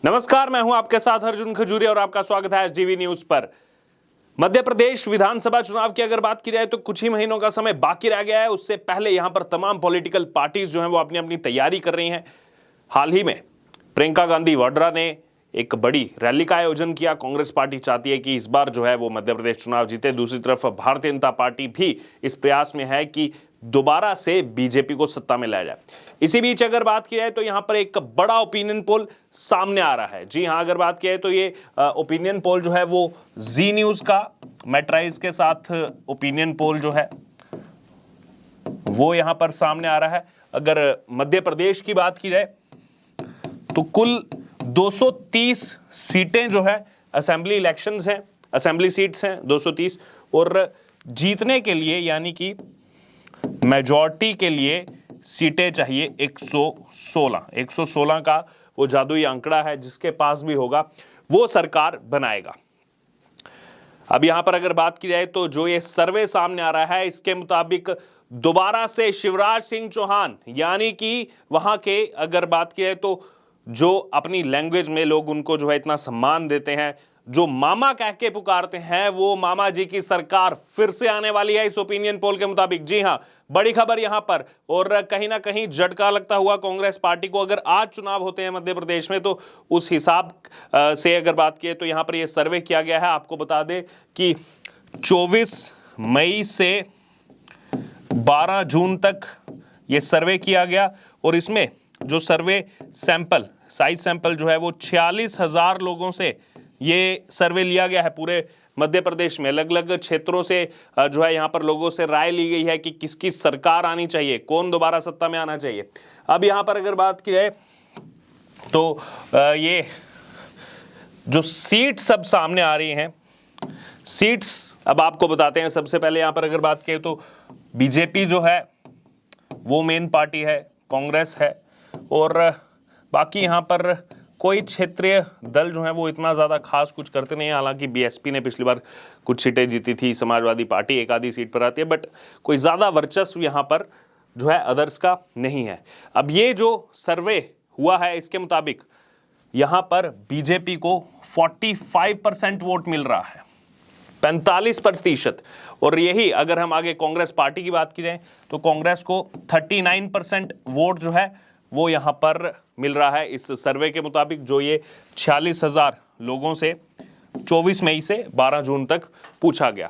नमस्कार, मैं हूं आपके साथ अर्जुन खजूरिया और आपका स्वागत है एसडीवी न्यूज पर। मध्य प्रदेश विधानसभा चुनाव की अगर बात की जाए तो कुछ ही महीनों का समय बाकी रह गया है। उससे पहले यहां पर तमाम पॉलिटिकल पार्टीज जो हैं वो अपनी अपनी तैयारी कर रही हैं। हाल ही में प्रियंका गांधी वाड्रा ने एक बड़ी रैली का आयोजन किया। कांग्रेस पार्टी चाहती है कि इस बार जो है वो मध्य प्रदेश चुनाव जीते। दूसरी तरफ भारतीय जनता पार्टी भी इस प्रयास में है कि दोबारा से बीजेपी को सत्ता में लाया जाए। इसी बीच अगर बात की जाए तो यहां पर एक बड़ा ओपिनियन पोल सामने आ रहा है। जी हां, अगर बात की जाए तो ये ओपिनियन पोल जो है वो जी न्यूज का मैट्राइज के साथ ओपिनियन पोल जो है वो यहां पर सामने आ रहा है। अगर मध्य प्रदेश की बात की जाए तो कुल 230 सीटें जो है असेंबली इलेक्शंस हैं, असेंबली सीट्स हैं 230, और जीतने के लिए यानी कि मेजॉरिटी के लिए सीटें चाहिए 116 का वो जादुई आंकड़ा है। जिसके पास भी होगा वो सरकार बनाएगा। अब यहां पर अगर बात की जाए तो जो ये सर्वे सामने आ रहा है इसके मुताबिक दोबारा से शिवराज सिंह चौहान, यानी कि वहां के अगर बात की जाए तो जो अपनी लैंग्वेज में लोग उनको जो है इतना सम्मान देते हैं, जो मामा कह के पुकारते हैं, वो मामा जी की सरकार फिर से आने वाली है इस ओपिनियन पोल के मुताबिक। जी हां, बड़ी खबर यहां पर, और कहीं ना कहीं झटका लगता हुआ कांग्रेस पार्टी को। अगर आज चुनाव होते हैं मध्य प्रदेश में तो उस हिसाब से अगर बात की तो यहां पर यह सर्वे किया गया है। आपको बता दें कि 24 मई से 12 जून तक यह सर्वे किया गया, और इसमें जो सर्वे सैंपल साइज सैंपल जो है वो 46,000 लोगों से ये सर्वे लिया गया है। पूरे मध्य प्रदेश में अलग अलग क्षेत्रों से जो है यहाँ पर लोगों से राय ली गई है कि किसकी सरकार आनी चाहिए, कौन दोबारा सत्ता में आना चाहिए। अब यहाँ पर अगर बात की जाए तो ये जो सीट्स सब सामने आ रही हैं, सीट्स अब आपको बताते हैं। सबसे पहले यहाँ पर अगर बात करें तो बीजेपी जो है वो मेन पार्टी है, कांग्रेस है, और बाकी यहाँ पर कोई क्षेत्रीय दल जो है वो इतना ज़्यादा खास कुछ करते नहीं है। हालांकि बीएसपी ने पिछली बार कुछ सीटें जीती थी, समाजवादी पार्टी एक आधी सीट पर आती है, बट कोई ज़्यादा वर्चस्व यहाँ पर जो है अदर्स का नहीं है। अब ये जो सर्वे हुआ है इसके मुताबिक यहाँ पर बीजेपी को 45% वोट मिल रहा है, 45%। और यही अगर हम आगे कांग्रेस पार्टी की बात की जाए तो कांग्रेस को 39% वोट जो है वो यहां पर मिल रहा है इस सर्वे के मुताबिक, जो ये 46,000 लोगों से 24 मई से 12 जून तक पूछा गया।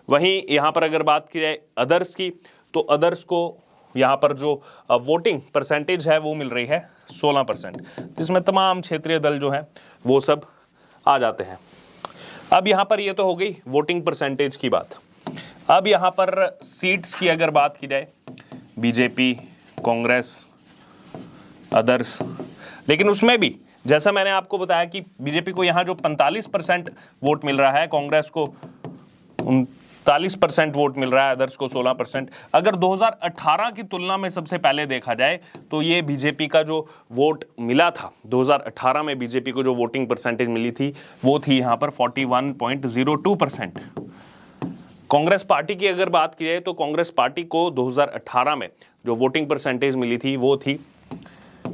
वहीं यहां पर अगर बात की जाए अदर्स की तो अदर्स को यहां पर जो वोटिंग परसेंटेज है वो मिल रही है 16%, जिसमें तमाम क्षेत्रीय दल जो है वो सब आ जाते हैं। अब यहां पर ये तो हो गई वोटिंग परसेंटेज की बात। अब यहां पर सीट्स की अगर बात की जाए, बीजेपी, कांग्रेस, अदर्स, लेकिन उसमें भी जैसा मैंने आपको बताया कि बीजेपी को यहाँ जो 45% वोट मिल रहा है, कांग्रेस को 39% वोट मिल रहा है, अदर्स को 16%। अगर 2018 की तुलना में सबसे पहले देखा जाए तो ये बीजेपी का जो वोट मिला था 2018 में, बीजेपी को जो वोटिंग परसेंटेज मिली थी वो थी यहाँ पर 41.02%। कांग्रेस पार्टी की अगर बात की जाए तो कांग्रेस पार्टी को 2018 में जो वोटिंग परसेंटेज मिली थी वो थी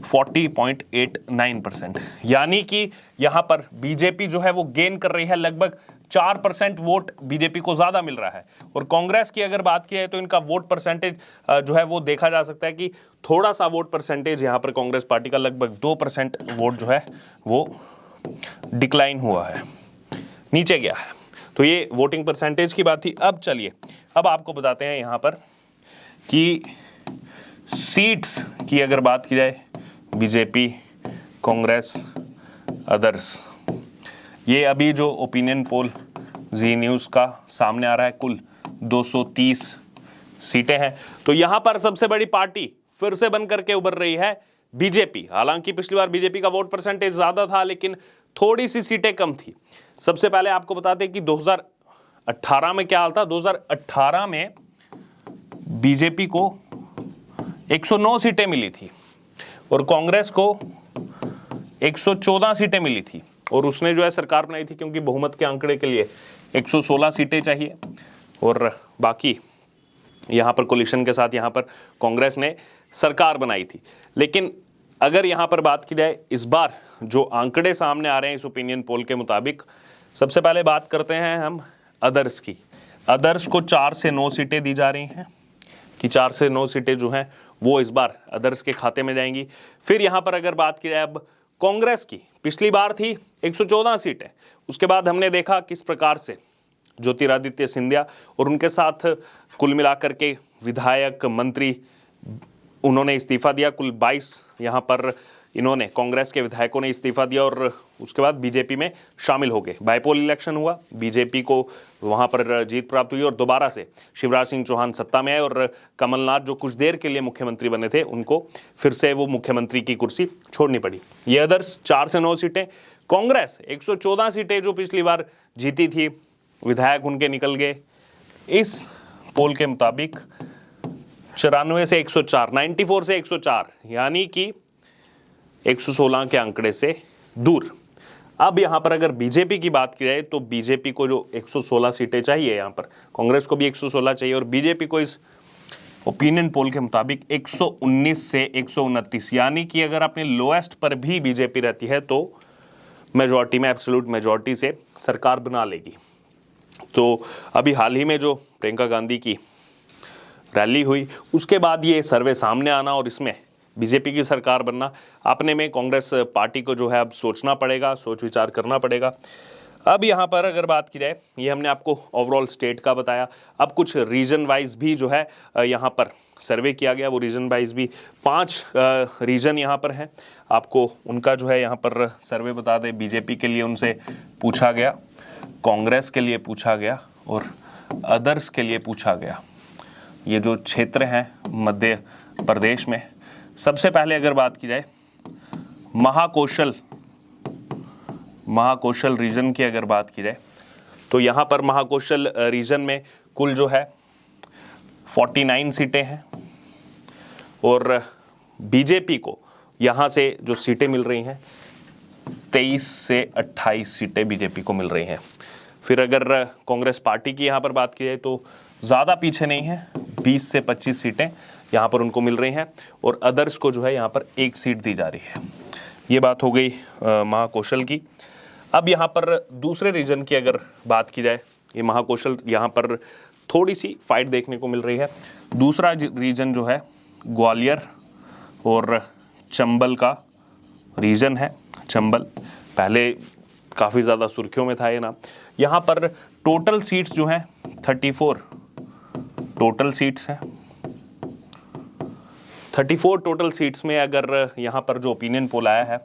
40.89%। यानी कि यहां पर बीजेपी जो है वो गेन कर रही है, लगभग 4% वोट बीजेपी को ज्यादा मिल रहा है। और कांग्रेस की अगर बात की जाए तो इनका वोट परसेंटेज जो है वो देखा जा सकता है कि थोड़ा सा वोट परसेंटेज यहां पर कांग्रेस पार्टी का लगभग 2% वोट जो है वो डिक्लाइन हुआ है, नीचे गया है। तो ये वोटिंग परसेंटेज की बात थी। अब चलिए, अब आपको बताते हैं यहां पर कि सीट्स की अगर बात की जाए, बीजेपी, कांग्रेस, अदर्स, ये अभी जो ओपिनियन पोल जी न्यूज़ का सामने आ रहा है, कुल 230 सीटें हैं। तो यहां पर सबसे बड़ी पार्टी फिर से बनकर के उभर रही है बीजेपी। हालांकि पिछली बार बीजेपी का वोट परसेंटेज ज्यादा था लेकिन थोड़ी सी सीटें कम थी। सबसे पहले आपको बता दें कि 2018 में क्या हाल था। 2018 में बीजेपी को 109 सीटें मिली थी और कांग्रेस को 114 सीटें मिली थी, और उसने जो है सरकार बनाई थी क्योंकि बहुमत के आंकड़े के लिए 116 सीटें चाहिए। और बाकी यहाँ पर कोलिशन के साथ यहाँ पर कांग्रेस ने सरकार बनाई थी। लेकिन अगर यहां पर बात की जाए इस बार जो आंकड़े सामने आ रहे हैं इस ओपिनियन पोल के मुताबिक, सबसे पहले बात करते हैं हम अदर्स की। अदर्स को 4 से 9 सीटें दी जा रही हैं कि 4 से 9 सीटें जो हैं वो इस बार अदर्स के खाते में जाएंगी। फिर यहां पर अगर बात की जाए अब कांग्रेस की, पिछली बार थी 114 सीटें, उसके बाद हमने देखा किस प्रकार से ज्योतिरादित्य सिंधिया और उनके साथ कुल मिलाकर के विधायक, मंत्री, उन्होंने इस्तीफा दिया। कुल 22 यहाँ पर इन्होंने, कांग्रेस के विधायकों ने इस्तीफा दिया और उसके बाद बीजेपी में शामिल हो गए। बाईपोल इलेक्शन हुआ, बीजेपी को वहाँ पर जीत प्राप्त हुई और दोबारा से शिवराज सिंह चौहान सत्ता में आए और कमलनाथ जो कुछ देर के लिए मुख्यमंत्री बने थे उनको फिर से वो मुख्यमंत्री की कुर्सी छोड़नी पड़ी। ये अदर्स 4 से 9 सीटें। कांग्रेस 114 सीटें जो पिछली बार जीती थी, विधायक उनके निकल गए। इस पोल के मुताबिक 94 से 104, 94 से 104, यानी कि 116 के आंकड़े से दूर। अब यहां पर अगर बीजेपी की बात की जाए तो बीजेपी को जो 116 सीटें चाहिए, यहां पर कांग्रेस को भी 116 चाहिए और बीजेपी को इस ओपिनियन पोल के मुताबिक 119 से 129, यानी कि अगर अपने लोएस्ट पर भी बीजेपी रहती है तो मेजॉरिटी में, एब्सोल्यूट मेजॉरिटी से सरकार बना लेगी। तो अभी हाल ही में जो प्रियंका गांधी की रैली हुई उसके बाद ये सर्वे सामने आना और इसमें बीजेपी की सरकार बनना, अपने में कांग्रेस पार्टी को जो है अब सोचना पड़ेगा, सोच विचार करना पड़ेगा। अब यहाँ पर अगर बात की जाए, ये हमने आपको ओवरऑल स्टेट का बताया, अब कुछ रीजन वाइज भी जो है यहाँ पर सर्वे किया गया। वो रीजन वाइज भी 5 रीजन यहाँ पर हैं, आपको उनका जो है यहाँ पर सर्वे बता दें। बीजेपी के लिए उनसे पूछा गया, कांग्रेस के लिए पूछा गया और अदर्स के लिए पूछा गया। ये जो क्षेत्र हैं मध्य प्रदेश में, सबसे पहले अगर बात की जाए महाकौशल रीजन की अगर बात की जाए तो यहाँ पर महाकौशल रीजन में कुल जो है 49 सीटें हैं और बीजेपी को यहाँ से जो सीटें मिल रही हैं 23 से 28 सीटें बीजेपी को मिल रही हैं। फिर अगर कांग्रेस पार्टी की यहाँ पर बात की जाए तो ज़्यादा पीछे नहीं है, 20 से 25 सीटें यहाँ पर उनको मिल रही हैं और अदर्स को जो है यहाँ पर 1 सीट दी जा रही है। ये बात हो गई महाकौशल की। अब यहाँ पर दूसरे रीजन की अगर बात की जाए, ये महाकौशल यहाँ पर थोड़ी सी फाइट देखने को मिल रही है। दूसरा रीजन जो है ग्वालियर और चंबल का रीजन है। चंबल पहले काफ़ी ज़्यादा सुर्खियों में था ये नाम। यहाँ पर टोटल सीट्स जो हैं 34 टोटल सीट्स हैं। 34 टोटल सीट्स में अगर यहाँ पर जो ओपिनियन पोल आया है,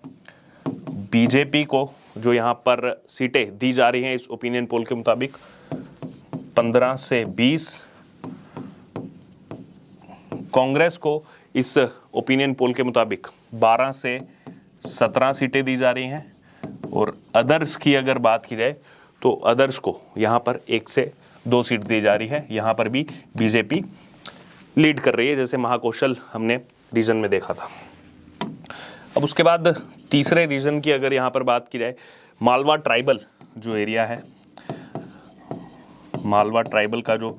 बीजेपी को जो यहाँ पर सीटें दी जा रही हैं इस ओपिनियन पोल के मुताबिक 15 से 20, कांग्रेस को इस ओपिनियन पोल के मुताबिक 12 से 17 सीटें दी जा रही हैं और अदर्स की अगर बात की जाए तो अदर्स को यहाँ पर 1 से 2 सीट दी जा रही है। यहाँ पर भी बीजेपी लीड कर रही है, जैसे महाकौशल हमने रीजन में देखा था। अब उसके बाद तीसरे रीजन की अगर यहाँ पर बात की जाए, मालवा ट्राइबल जो एरिया है, मालवा ट्राइबल का जो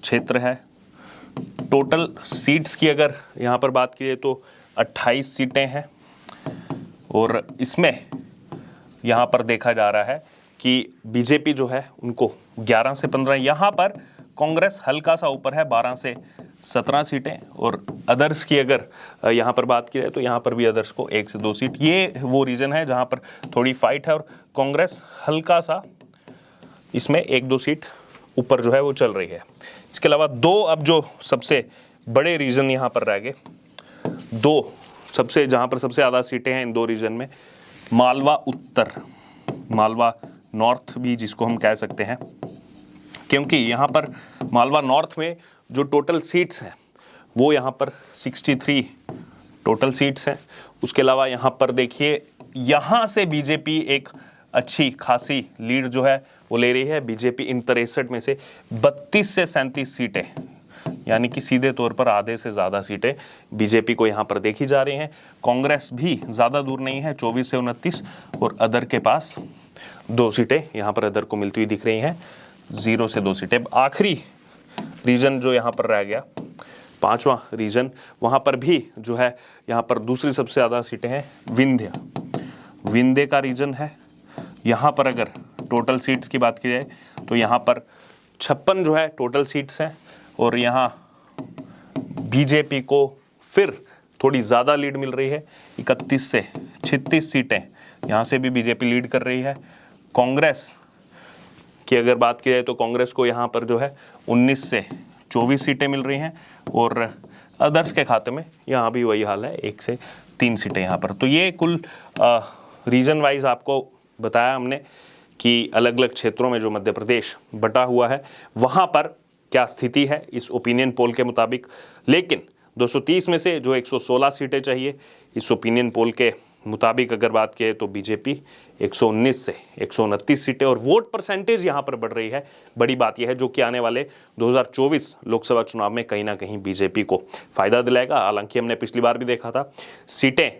क्षेत्र है, टोटल सीट्स की अगर यहाँ पर बात की जाए तो 28 सीटें हैं और इसमें यहाँ पर देखा जा रहा है कि बीजेपी जो है उनको 11 से 15, यहाँ पर कांग्रेस हल्का सा ऊपर है 12 से 17 सीटें और अदर्स की अगर यहाँ पर बात की जाए तो यहाँ पर भी अदर्स को 1 से 2 सीट। ये वो रीजन है जहाँ पर थोड़ी फाइट है और कांग्रेस हल्का सा इसमें 1-2 सीट ऊपर जो है वो चल रही है। इसके अलावा 2 अब जो सबसे बड़े रीजन यहाँ पर रह गए, 2 सबसे जहाँ पर सबसे ज़्यादा सीटें हैं इन 2 रीजन में, मालवा उत्तर, मालवा नॉर्थ भी जिसको हम कह सकते हैं, क्योंकि यहाँ पर मालवा नॉर्थ में जो टोटल सीट्स हैं वो यहाँ पर 63 टोटल सीट्स हैं। उसके अलावा यहाँ पर देखिए, यहाँ से बीजेपी एक अच्छी खासी लीड जो है वो ले रही है। बीजेपी इन 63 में से 32 से 37 सीटें, यानी कि सीधे तौर पर आधे से ज़्यादा सीटें बीजेपी को यहाँ पर देखी जा रही हैं। कांग्रेस भी ज़्यादा दूर नहीं है, 24 से 29 और अदर के पास 2 सीटें यहाँ पर अदर को मिलती हुई दिख रही हैं, 0 से 2 सीटें। आखिरी रीजन जो यहाँ पर रह गया 5वां रीजन, वहाँ पर भी जो है यहाँ पर दूसरी सबसे ज़्यादा सीटें हैं विंध्य का रीजन है। यहाँ पर अगर टोटल सीट्स की बात की जाए तो यहाँ पर 56 जो है टोटल सीट्स हैं, और यहाँ बीजेपी को फिर थोड़ी ज़्यादा लीड मिल रही है, 31 से 36 सीटें यहाँ से भी बीजेपी लीड कर रही है। कांग्रेस की अगर बात की जाए तो कांग्रेस को यहाँ पर जो है 19 से 24 सीटें मिल रही हैं, और अदर्स के खाते में यहाँ भी वही हाल है, 1 से 3 सीटें यहाँ पर। तो ये कुल रीजन वाइज आपको बताया हमने कि अलग अलग क्षेत्रों में जो मध्य प्रदेश बटा हुआ है वहाँ पर क्या स्थिति है इस ओपिनियन पोल के मुताबिक। लेकिन 230 में से जो 116 सीटें चाहिए इस ओपिनियन पोल के मुताबिक अगर बात करें तो बीजेपी 119 से 129 सीटें, और वोट परसेंटेज यहां पर बढ़ रही है। बड़ी बात यह है जो कि आने वाले 2024 लोकसभा चुनाव में कहीं ना कहीं बीजेपी को फायदा दिलाएगा। हालांकि हमने पिछली बार भी देखा था सीटें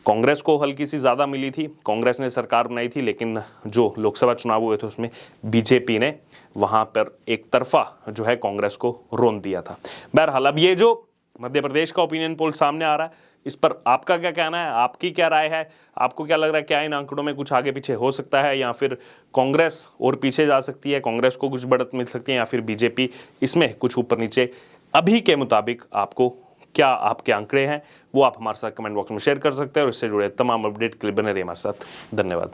कांग्रेस को हल्की सी ज़्यादा मिली थी, कांग्रेस ने सरकार बनाई थी, लेकिन जो लोकसभा चुनाव हुए थे उसमें बीजेपी ने वहां पर एक तरफा जो है कांग्रेस को रोन दिया था। बहरहाल अब ये जो मध्य प्रदेश का ओपिनियन पोल सामने आ रहा है इस पर आपका क्या कहना है, आपकी क्या राय है, आपको क्या लग रहा है क्या इन आंकड़ों में कुछ आगे पीछे हो सकता है, या फिर कांग्रेस और पीछे जा सकती है, कांग्रेस को कुछ बढ़त मिल सकती है, या फिर बीजेपी इसमें कुछ ऊपर नीचे? अभी के मुताबिक आपको क्या आपके आंकड़े हैं वो आप हमारे साथ कमेंट बॉक्स में शेयर कर सकते हैं, और इससे जुड़े तमाम अपडेट के लिए बने रहिए हमारे साथ। धन्यवाद।